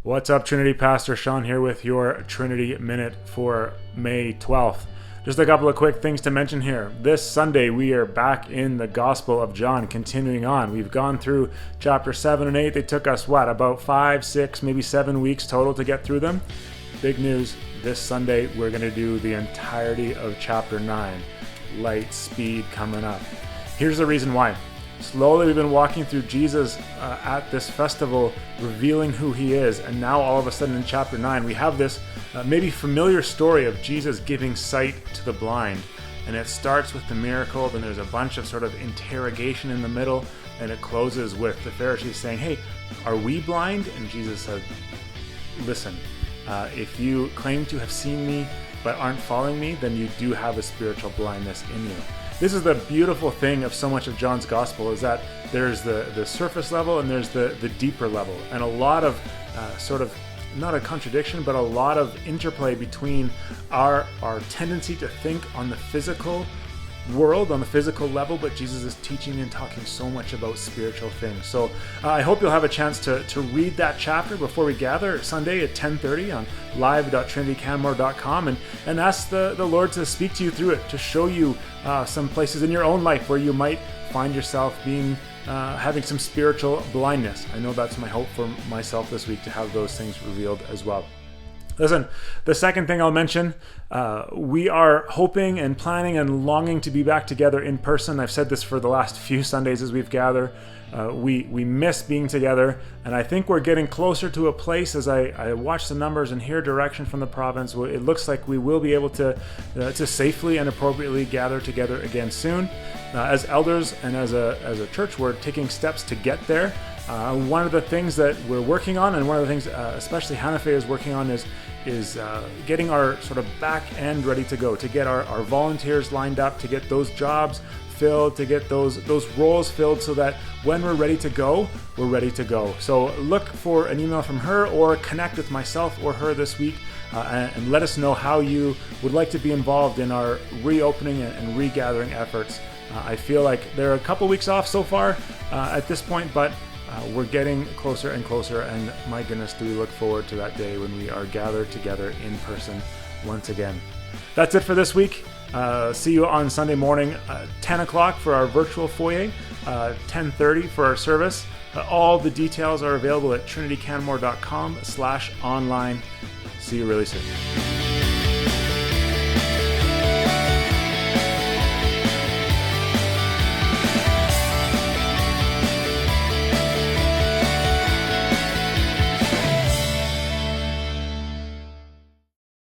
What's up, Trinity? Pastor Sean here with your Trinity Minute for May 12th. Just a couple of quick things to mention here. This Sunday, we are back in the Gospel of John, continuing on. We've gone through chapter 7 and 8. They took us, about 5, 6, maybe 7 weeks total to get through them. Big news, this Sunday, we're going to do the entirety of chapter 9. Light speed coming up. Here's the reason why. Slowly, we've been walking through Jesus at this festival, revealing who he is. And now all of a sudden in chapter 9, we have this maybe familiar story of Jesus giving sight to the blind. And it starts with the miracle, then there's a bunch of sort of interrogation in the middle, and it closes with the Pharisees saying, "Hey, are we blind?" And Jesus said, "Listen, if you claim to have seen me but aren't following me, then you do have a spiritual blindness in you." This is the beautiful thing of so much of John's gospel, is that there's the surface level and there's the deeper level, and a lot of sort of, not a contradiction, but a lot of interplay between our tendency to think on the physical world, on the physical level, but Jesus is teaching and talking so much about spiritual things. So I hope you'll have a chance to read that chapter before we gather Sunday at 10:30 on live.trinitycanmore.com and ask the Lord to speak to you through it, to show you some places in your own life where you might find yourself being having some spiritual blindness. I know that's my hope for myself this week, to have those things revealed as well. Listen, the second thing I'll mention, we are hoping and planning and longing to be back together in person. I've said this for the last few Sundays as we've gathered. We miss being together, and I think we're getting closer to a place as I watch the numbers and hear direction from the province. It looks like we will be able to safely and appropriately gather together again soon. As elders and as a church, we're taking steps to get there. One of the things that we're working on, and one of the things especially Hanafe is working on, is getting our sort of back end ready to go, to get our volunteers lined up, to get those jobs filled, to get those roles filled, so that when we're ready to go, we're ready to go. So look for an email from her, or connect with myself or her this week, and let us know how you would like to be involved in our reopening and regathering efforts. I feel like they're a couple weeks off so far at this point, but we're getting closer and closer, and my goodness, do we look forward to that day when we are gathered together in person once again. That's it for this week. See you on Sunday morning, 10 o'clock for our virtual foyer, 10:30 for our service. All the details are available at trinitycanmore.com/online. See you really soon.